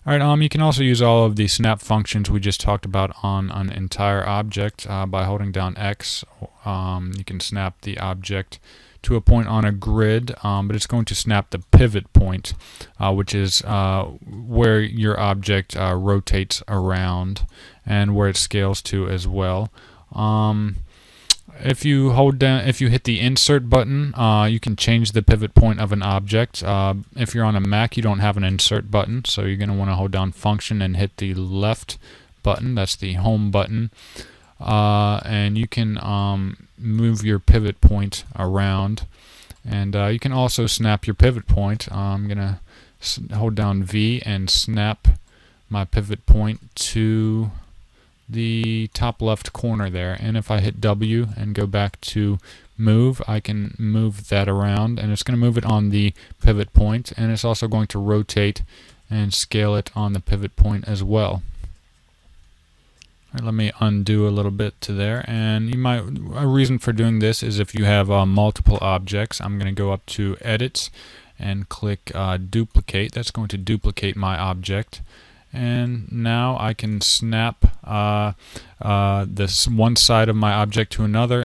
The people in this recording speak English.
Alright, you can also use all of the snap functions we just talked about on an entire object by holding down X. You can snap the object to a point on a grid, but it's going to snap the pivot point, which is where your object rotates around and where it scales to as well. If you hit the insert button, you can change the pivot point of an object. If you're on a Mac, you don't have an insert button, so you're going to want to hold down function and hit the left button. That's the home button. And you can move your pivot point around. And you can also snap your pivot point. I'm going to hold down V and snap my pivot point to the top left corner there, and if I hit W and go back to move, I can move that around, and it's going to move it on the pivot point, and it's also going to rotate and scale it on the pivot point as well. Right, let me undo a little bit to there, and a reason for doing this is if you have multiple objects. I'm going to go up to Edit and click Duplicate. That's going to duplicate my object. And now I can snap this one side of my object to another,